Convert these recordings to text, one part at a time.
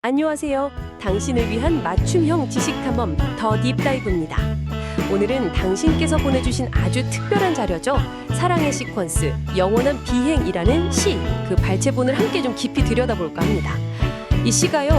안녕하세요. 당신을 위한 맞춤형 지식 탐험 더 딥다이브입니다. 오늘은 당신께서 보내주신 아주 특별한 자료죠. 사랑의 시퀀스, 영원한 비행이라는 시, 그 발췌본을 함께 좀 깊이 들여다볼까 합니다. 이 시가요,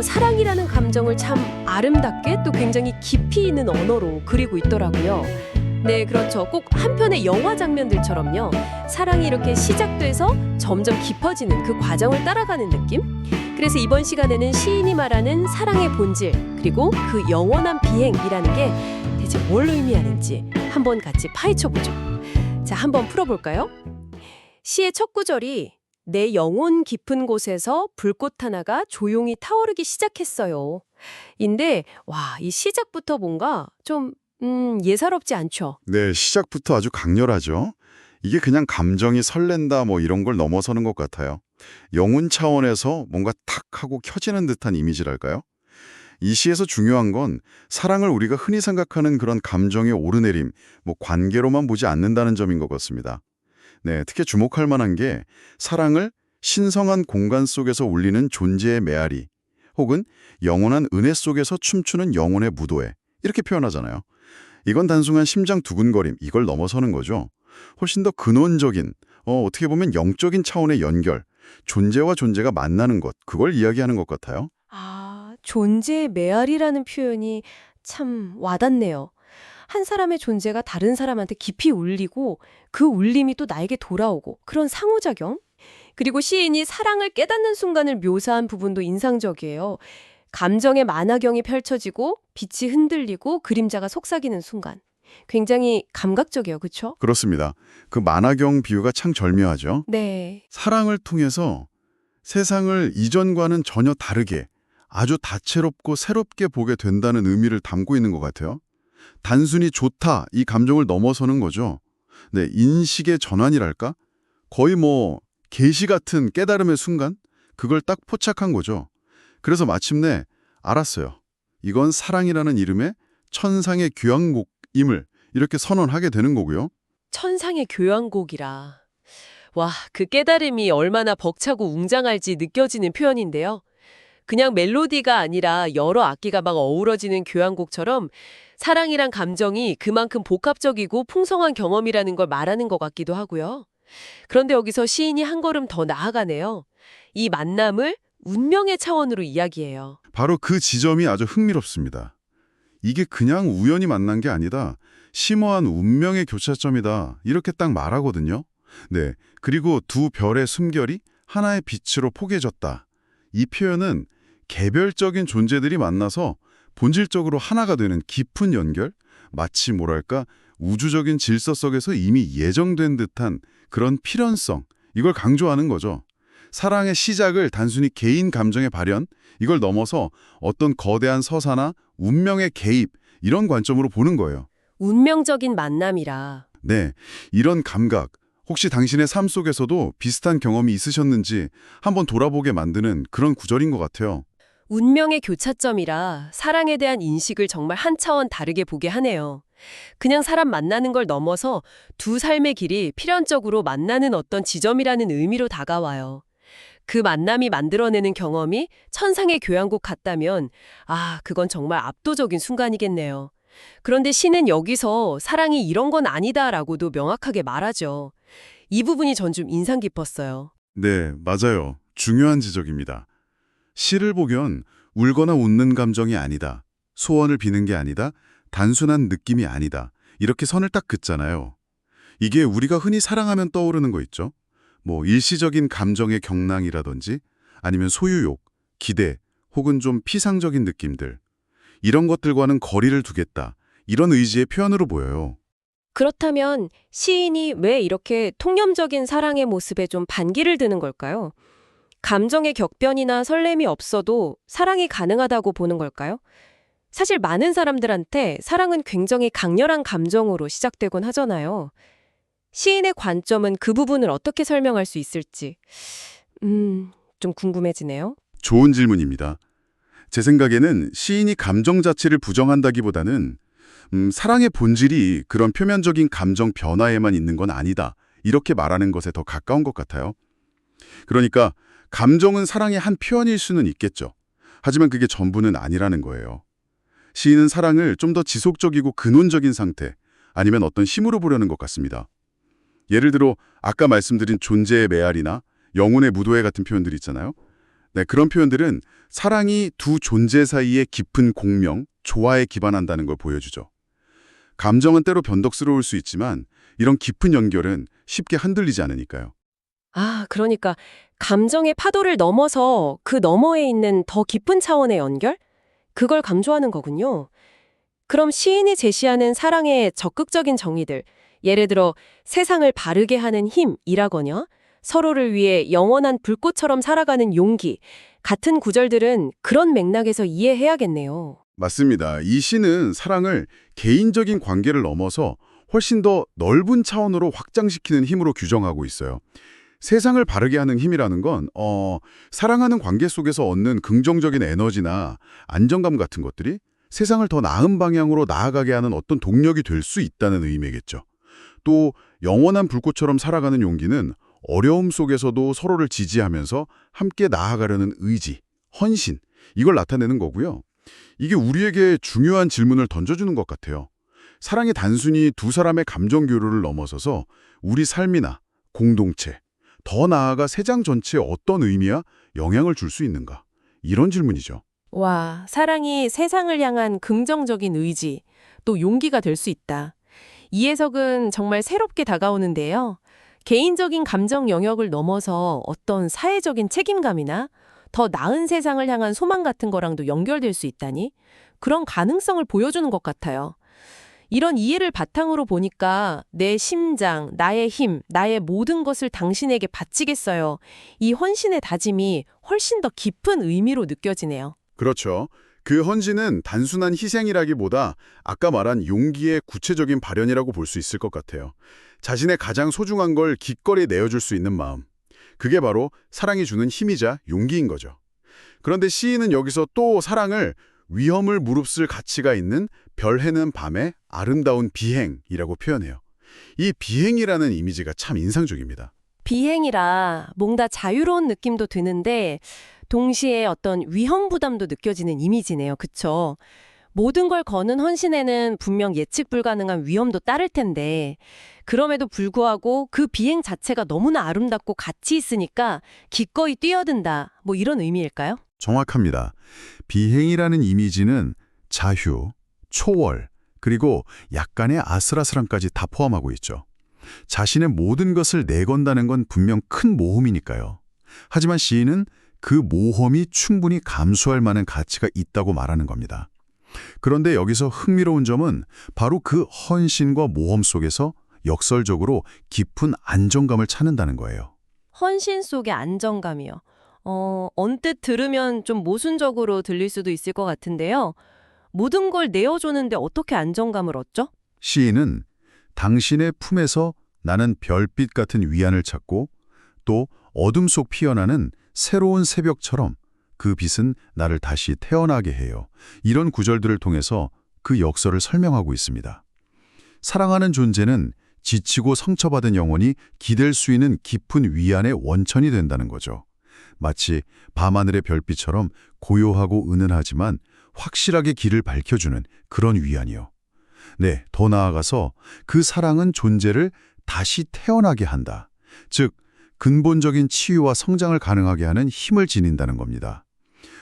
사랑이라는 감정을 참 아름답게 또 굉장히 깊이 있는 언어로 그리고 있더라고요. 네, 그렇죠. 꼭 한 편의 영화 장면들처럼요. 사랑이 이렇게 시작돼서 점점 깊어지는 그 과정을 따라가는 느낌? 그래서 이번 시간에는 시인이 말하는 사랑의 본질, 그리고 그 영원한 비행이라는 게 대체 뭘 의미하는지 한번 같이 파헤쳐보죠. 자, 한번 풀어볼까요? 시의 첫 구절이 내 영혼 깊은 곳에서 불꽃 하나가 조용히 타오르기 시작했어요. 인데, 와, 이 시작부터 뭔가 좀 예사롭지 않죠? 네, 시작부터 아주 강렬하죠. 이게 그냥 감정이 설렌다 뭐 이런 걸 넘어서는 것 같아요. 영혼 차원에서 뭔가 탁 하고 켜지는 듯한 이미지랄까요? 이 시에서 중요한 건 사랑을 우리가 흔히 생각하는 그런 감정의 오르내림, 뭐 관계로만 보지 않는다는 점인 것 같습니다. 네, 특히 주목할 만한 게 사랑을 신성한 공간 속에서 울리는 존재의 메아리, 혹은 영원한 은혜 속에서 춤추는 영혼의 무도회, 이렇게 표현하잖아요. 이건 단순한 심장 두근거림, 이걸 넘어서는 거죠. 훨씬 더 근원적인, 어떻게 보면 영적인 차원의 연결, 존재와 존재가 만나는 것, 그걸 이야기하는 것 같아요. 아, 존재의 메아리라는 표현이 참 와닿네요. 한 사람의 존재가 다른 사람한테 깊이 울리고 그 울림이 또 나에게 돌아오고 그런 상호작용? 그리고 시인이 사랑을 깨닫는 순간을 묘사한 부분도 인상적이에요. 감정의 만화경이 펼쳐지고 빛이 흔들리고 그림자가 속삭이는 순간. 굉장히 감각적이에요. 그렇죠? 그렇습니다. 그 만화경 비유가 참 절묘하죠. 네. 사랑을 통해서 세상을 이전과는 전혀 다르게 아주 다채롭고 새롭게 보게 된다는 의미를 담고 있는 것 같아요. 단순히 좋다, 이 감정을 넘어서는 거죠. 네, 인식의 전환이랄까? 거의 뭐 계시 같은 깨달음의 순간? 그걸 딱 포착한 거죠. 그래서 마침내 알았어요. 이건 사랑이라는 이름의 천상의 교향곡임을 이렇게 선언하게 되는 거고요. 천상의 교향곡이라. 와, 그 깨달음이 얼마나 벅차고 웅장할지 느껴지는 표현인데요. 그냥 멜로디가 아니라 여러 악기가 막 어우러지는 교향곡처럼 사랑이란 감정이 그만큼 복합적이고 풍성한 경험이라는 걸 말하는 것 같기도 하고요. 그런데 여기서 시인이 한 걸음 더 나아가네요. 이 만남을 운명의 차원으로 이야기해요. 바로 그 지점이 아주 흥미롭습니다. 이게 그냥 우연히 만난 게 아니다. 심오한 운명의 교차점이다. 이렇게 딱 말하거든요. 네, 그리고 두 별의 숨결이 하나의 빛으로 포개졌다. 이 표현은 개별적인 존재들이 만나서 본질적으로 하나가 되는 깊은 연결? 마치 뭐랄까 우주적인 질서 속에서 이미 예정된 듯한 그런 필연성, 이걸 강조하는 거죠. 사랑의 시작을 단순히 개인 감정의 발현, 이걸 넘어서 어떤 거대한 서사나 운명의 개입, 이런 관점으로 보는 거예요. 운명적인 만남이라. 네, 이런 감각, 혹시 당신의 삶 속에서도 비슷한 경험이 있으셨는지 한번 돌아보게 만드는 그런 구절인 것 같아요. 운명의 교차점이라 사랑에 대한 인식을 정말 한 차원 다르게 보게 하네요. 그냥 사람 만나는 걸 넘어서 두 삶의 길이 필연적으로 만나는 어떤 지점이라는 의미로 다가와요. 그 만남이 만들어내는 경험이 천상의 교향곡 같다면 그건 정말 압도적인 순간이겠네요. 그런데 시는 여기서 사랑이 이런 건 아니다라고도 명확하게 말하죠. 이 부분이 전 좀 인상 깊었어요. 네, 맞아요. 중요한 지적입니다. 시를 보면 울거나 웃는 감정이 아니다. 소원을 비는 게 아니다. 단순한 느낌이 아니다. 이렇게 선을 딱 긋잖아요. 이게 우리가 흔히 사랑하면 떠오르는 거 있죠? 뭐 일시적인 감정의 경랑이라든지 아니면 소유욕, 기대, 혹은 좀 피상적인 느낌들. 이런 것들과는 거리를 두겠다. 이런 의지의 표현으로 보여요. 그렇다면 시인이 왜 이렇게 통념적인 사랑의 모습에 좀 반기를 드는 걸까요? 감정의 격변이나 설렘이 없어도 사랑이 가능하다고 보는 걸까요? 사실 많은 사람들한테 사랑은 굉장히 강렬한 감정으로 시작되곤 하잖아요. 시인의 관점은 그 부분을 어떻게 설명할 수 있을지 좀 궁금해지네요. 좋은 질문입니다. 제 생각에는 시인이 감정 자체를 부정한다기보다는 사랑의 본질이 그런 표면적인 감정 변화에만 있는 건 아니다. 이렇게 말하는 것에 더 가까운 것 같아요. 그러니까 감정은 사랑의 한 표현일 수는 있겠죠. 하지만 그게 전부는 아니라는 거예요. 시인은 사랑을 좀 더 지속적이고 근원적인 상태, 아니면 어떤 힘으로 보려는 것 같습니다. 예를 들어 아까 말씀드린 존재의 메아리나 영혼의 무도회 같은 표현들이 있잖아요. 네, 그런 표현들은 사랑이 두 존재 사이의 깊은 공명, 조화에 기반한다는 걸 보여주죠. 감정은 때로 변덕스러울 수 있지만 이런 깊은 연결은 쉽게 흔들리지 않으니까요. 아, 그러니까 감정의 파도를 넘어서 그 너머에 있는 더 깊은 차원의 연결? 그걸 강조하는 거군요. 그럼 시인이 제시하는 사랑의 적극적인 정의들, 예를 들어 세상을 바르게 하는 힘이라거나 서로를 위해 영원한 불꽃처럼 살아가는 용기, 같은 구절들은 그런 맥락에서 이해해야겠네요. 맞습니다. 이 시는 사랑을 개인적인 관계를 넘어서 훨씬 더 넓은 차원으로 확장시키는 힘으로 규정하고 있어요. 세상을 바르게 하는 힘이라는 건 사랑하는 관계 속에서 얻는 긍정적인 에너지나 안정감 같은 것들이 세상을 더 나은 방향으로 나아가게 하는 어떤 동력이 될 수 있다는 의미겠죠. 또 영원한 불꽃처럼 살아가는 용기는 어려움 속에서도 서로를 지지하면서 함께 나아가려는 의지, 헌신, 이걸 나타내는 거고요. 이게 우리에게 중요한 질문을 던져주는 것 같아요. 사랑이 단순히 두 사람의 감정 교류를 넘어서서 우리 삶이나 공동체, 더 나아가 세상 전체에 어떤 의미와 영향을 줄 수 있는가? 이런 질문이죠. 와, 사랑이 세상을 향한 긍정적인 의지, 또 용기가 될 수 있다. 이 해석은 정말 새롭게 다가오는데요. 개인적인 감정 영역을 넘어서 어떤 사회적인 책임감이나 더 나은 세상을 향한 소망 같은 거랑도 연결될 수 있다니 그런 가능성을 보여주는 것 같아요. 이런 이해를 바탕으로 보니까 내 심장, 나의 힘, 나의 모든 것을 당신에게 바치겠어요. 이 헌신의 다짐이 훨씬 더 깊은 의미로 느껴지네요. 그렇죠. 그 헌신은 단순한 희생이라기보다 아까 말한 용기의 구체적인 발현이라고 볼 수 있을 것 같아요. 자신의 가장 소중한 걸 기꺼이 내어줄 수 있는 마음. 그게 바로 사랑이 주는 힘이자 용기인 거죠. 그런데 시인은 여기서 또 사랑을 위험을 무릅쓸 가치가 있는 별 해는 밤의 아름다운 비행이라고 표현해요. 이 비행이라는 이미지가 참 인상적입니다. 비행이라 뭔가 자유로운 느낌도 드는데 동시에 어떤 위험 부담도 느껴지는 이미지네요. 그쵸? 모든 걸 거는 헌신에는 분명 예측 불가능한 위험도 따를 텐데 그럼에도 불구하고 그 비행 자체가 너무나 아름답고 가치 있으니까 기꺼이 뛰어든다. 뭐 이런 의미일까요? 정확합니다. 비행이라는 이미지는 자유, 초월, 그리고 약간의 아슬아슬함까지 다 포함하고 있죠. 자신의 모든 것을 내건다는 건 분명 큰 모험이니까요. 하지만 시인은 그 모험이 충분히 감수할 만한 가치가 있다고 말하는 겁니다. 그런데 여기서 흥미로운 점은 바로 그 헌신과 모험 속에서 역설적으로 깊은 안정감을 찾는다는 거예요. 헌신 속의 안정감이요. 언뜻 들으면 좀 모순적으로 들릴 수도 있을 것 같은데요. 모든 걸 내어주는데 어떻게 안정감을 얻죠? 시인은 당신의 품에서 나는 별빛 같은 위안을 찾고 또 어둠 속 피어나는 새로운 새벽처럼 그 빛은 나를 다시 태어나게 해요. 이런 구절들을 통해서 그 역설을 설명하고 있습니다. 사랑하는 존재는 지치고 상처받은 영혼이 기댈 수 있는 깊은 위안의 원천이 된다는 거죠. 마치 밤하늘의 별빛처럼 고요하고 은은하지만 확실하게 길을 밝혀주는 그런 위안이요. 네, 더 나아가서 그 사랑은 존재를 다시 태어나게 한다. 즉, 근본적인 치유와 성장을 가능하게 하는 힘을 지닌다는 겁니다.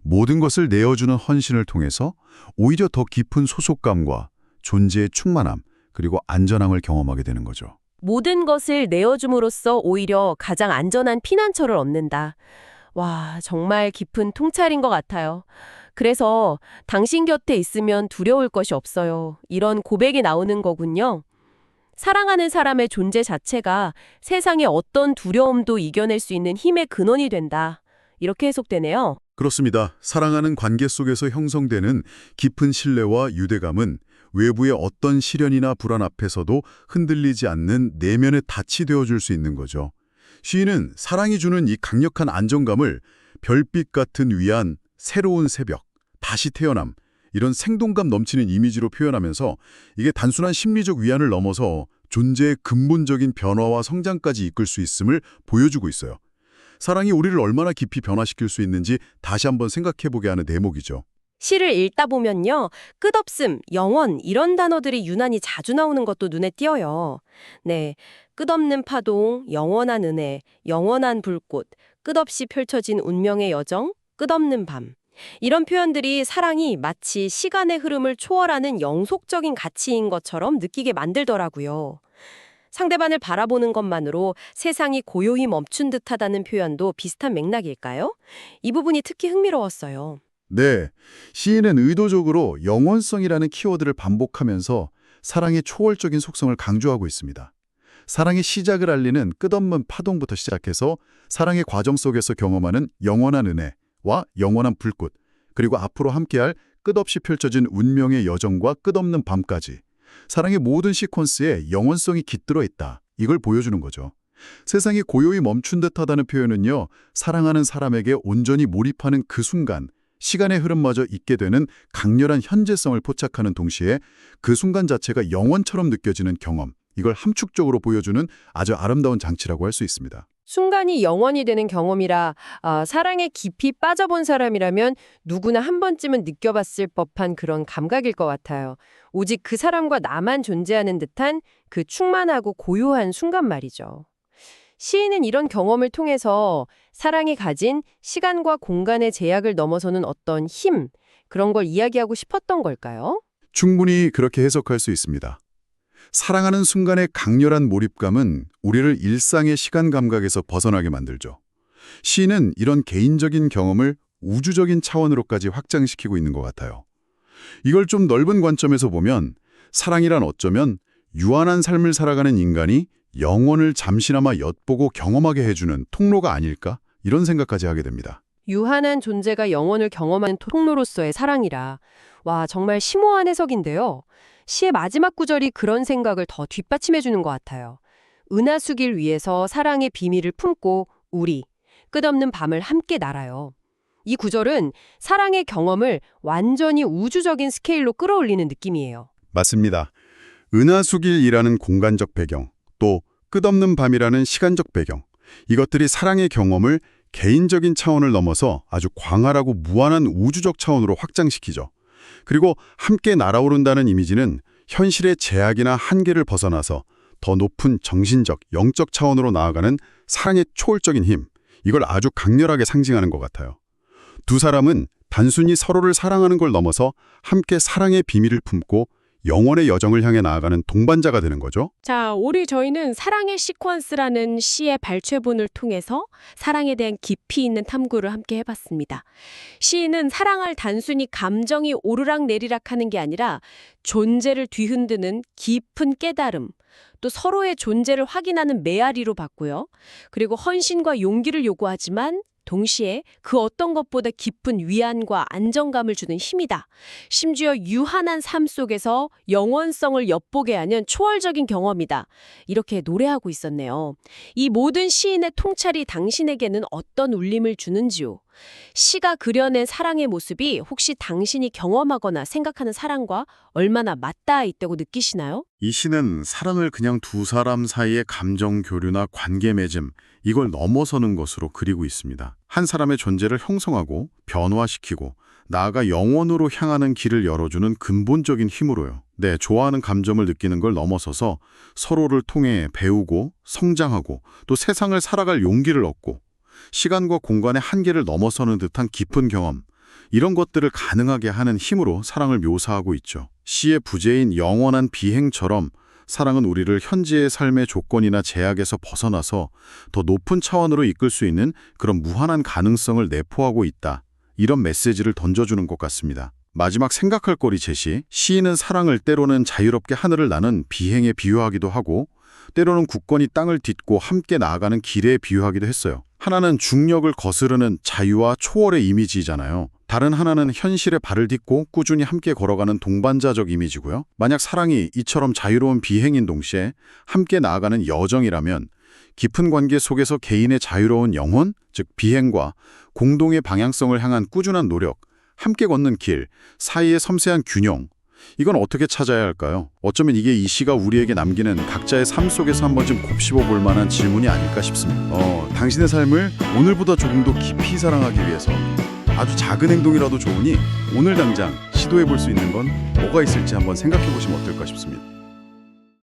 모든 것을 내어주는 헌신을 통해서 오히려 더 깊은 소속감과 존재의 충만함, 그리고 안전함을 경험하게 되는 거죠. 모든 것을 내어줌으로써 오히려 가장 안전한 피난처를 얻는다. 와, 정말 깊은 통찰인 것 같아요. 그래서 당신 곁에 있으면 두려울 것이 없어요. 이런 고백이 나오는 거군요. 사랑하는 사람의 존재 자체가 세상의 어떤 두려움도 이겨낼 수 있는 힘의 근원이 된다. 이렇게 해석되네요. 그렇습니다. 사랑하는 관계 속에서 형성되는 깊은 신뢰와 유대감은 외부의 어떤 시련이나 불안 앞에서도 흔들리지 않는 내면의 닻이 되어줄 수 있는 거죠. 시인은 사랑이 주는 이 강력한 안정감을 별빛 같은 위안, 새로운 새벽, 다시 태어남, 이런 생동감 넘치는 이미지로 표현하면서 이게 단순한 심리적 위안을 넘어서 존재의 근본적인 변화와 성장까지 이끌 수 있음을 보여주고 있어요. 사랑이 우리를 얼마나 깊이 변화시킬 수 있는지 다시 한번 생각해보게 하는 대목이죠. 시를 읽다 보면요. 끝없음, 영원 이런 단어들이 유난히 자주 나오는 것도 눈에 띄어요. 네, 끝없는 파동, 영원한 은혜, 영원한 불꽃, 끝없이 펼쳐진 운명의 여정, 끝없는 밤. 이런 표현들이 사랑이 마치 시간의 흐름을 초월하는 영속적인 가치인 것처럼 느끼게 만들더라고요. 상대방을 바라보는 것만으로 세상이 고요히 멈춘 듯하다는 표현도 비슷한 맥락일까요? 이 부분이 특히 흥미로웠어요. 네, 시인은 의도적으로 영원성이라는 키워드를 반복하면서 사랑의 초월적인 속성을 강조하고 있습니다. 사랑의 시작을 알리는 끝없는 파동부터 시작해서 사랑의 과정 속에서 경험하는 영원한 은혜와 영원한 불꽃, 그리고 앞으로 함께할 끝없이 펼쳐진 운명의 여정과 끝없는 밤까지 사랑의 모든 시퀀스에 영원성이 깃들어 있다. 이걸 보여주는 거죠. 세상이 고요히 멈춘 듯하다는 표현은요, 사랑하는 사람에게 온전히 몰입하는 그 순간, 시간의 흐름마저 잊게 되는 강렬한 현재성을 포착하는 동시에 그 순간 자체가 영원처럼 느껴지는 경험, 이걸 함축적으로 보여주는 아주 아름다운 장치라고 할 수 있습니다. 순간이 영원이 되는 경험이라 사랑에 깊이 빠져본 사람이라면 누구나 한 번쯤은 느껴봤을 법한 그런 감각일 것 같아요. 오직 그 사람과 나만 존재하는 듯한 그 충만하고 고요한 순간 말이죠. 시인은 이런 경험을 통해서 사랑이 가진 시간과 공간의 제약을 넘어서는 어떤 힘, 그런 걸 이야기하고 싶었던 걸까요? 충분히 그렇게 해석할 수 있습니다. 사랑하는 순간의 강렬한 몰입감은 우리를 일상의 시간 감각에서 벗어나게 만들죠. 시인은 이런 개인적인 경험을 우주적인 차원으로까지 확장시키고 있는 것 같아요. 이걸 좀 넓은 관점에서 보면 사랑이란 어쩌면 유한한 삶을 살아가는 인간이 영혼을 잠시나마 엿보고 경험하게 해주는 통로가 아닐까? 이런 생각까지 하게 됩니다. 유한한 존재가 영혼을 경험하는 통로로서의 사랑이라. 와, 정말 심오한 해석인데요. 시의 마지막 구절이 그런 생각을 더 뒷받침해주는 것 같아요. 은하수길 위에서 사랑의 비밀을 품고 우리 끝없는 밤을 함께 날아요. 이 구절은 사랑의 경험을 완전히 우주적인 스케일로 끌어올리는 느낌이에요. 맞습니다. 은하수길이라는 공간적 배경, 또 끝없는 밤이라는 시간적 배경, 이것들이 사랑의 경험을 개인적인 차원을 넘어서 아주 광활하고 무한한 우주적 차원으로 확장시키죠. 그리고 함께 날아오른다는 이미지는 현실의 제약이나 한계를 벗어나서 더 높은 정신적, 영적 차원으로 나아가는 사랑의 초월적인 힘, 이걸 아주 강렬하게 상징하는 것 같아요. 두 사람은 단순히 서로를 사랑하는 걸 넘어서 함께 사랑의 비밀을 품고 영원의 여정을 향해 나아가는 동반자가 되는 거죠. 자, 우리 저희는 사랑의 시퀀스라는 시의 발췌본을 통해서 사랑에 대한 깊이 있는 탐구를 함께 해봤습니다. 시인은 사랑을 단순히 감정이 오르락내리락 하는 게 아니라 존재를 뒤흔드는 깊은 깨달음, 또 서로의 존재를 확인하는 메아리로 봤고요. 그리고 헌신과 용기를 요구하지만 동시에 그 어떤 것보다 깊은 위안과 안정감을 주는 힘이다. 심지어 유한한 삶 속에서 영원성을 엿보게 하는 초월적인 경험이다. 이렇게 노래하고 있었네요. 이 모든 시인의 통찰이 당신에게는 어떤 울림을 주는지요? 시가 그려낸 사랑의 모습이 혹시 당신이 경험하거나 생각하는 사랑과 얼마나 맞닿아 있다고 느끼시나요? 이 시는 사랑을 그냥 두 사람 사이의 감정 교류나 관계 맺음, 이걸 넘어서는 것으로 그리고 있습니다. 한 사람의 존재를 형성하고 변화시키고 나아가 영원으로 향하는 길을 열어주는 근본적인 힘으로요. 네, 좋아하는 감정을 느끼는 걸 넘어서서 서로를 통해 배우고 성장하고 또 세상을 살아갈 용기를 얻고 시간과 공간의 한계를 넘어서는 듯한 깊은 경험, 이런 것들을 가능하게 하는 힘으로 사랑을 묘사하고 있죠. 시의 부제인 영원한 비행처럼 사랑은 우리를 현재의 삶의 조건이나 제약에서 벗어나서 더 높은 차원으로 이끌 수 있는 그런 무한한 가능성을 내포하고 있다. 이런 메시지를 던져주는 것 같습니다. 마지막 생각할 거리 제시, 시인은 사랑을 때로는 자유롭게 하늘을 나는 비행에 비유하기도 하고 때로는 굳건히 땅을 딛고 함께 나아가는 길에 비유하기도 했어요. 하나는 중력을 거스르는 자유와 초월의 이미지잖아요. 다른 하나는 현실에 발을 딛고 꾸준히 함께 걸어가는 동반자적 이미지고요. 만약 사랑이 이처럼 자유로운 비행인 동시에 함께 나아가는 여정이라면 깊은 관계 속에서 개인의 자유로운 영혼, 즉 비행과 공동의 방향성을 향한 꾸준한 노력, 함께 걷는 길, 사이의 섬세한 균형, 이건 어떻게 찾아야 할까요? 어쩌면 이게 이 시가 우리에게 남기는 각자의 삶 속에서 한 번쯤 곱씹어 볼 만한 질문이 아닐까 싶습니다. 당신의 삶을 오늘보다 조금 더 깊이 사랑하기 위해서 아주 작은 행동이라도 좋으니 오늘 당장 시도해 볼 수 있는 건 뭐가 있을지 한번 생각해 보시면 어떨까 싶습니다.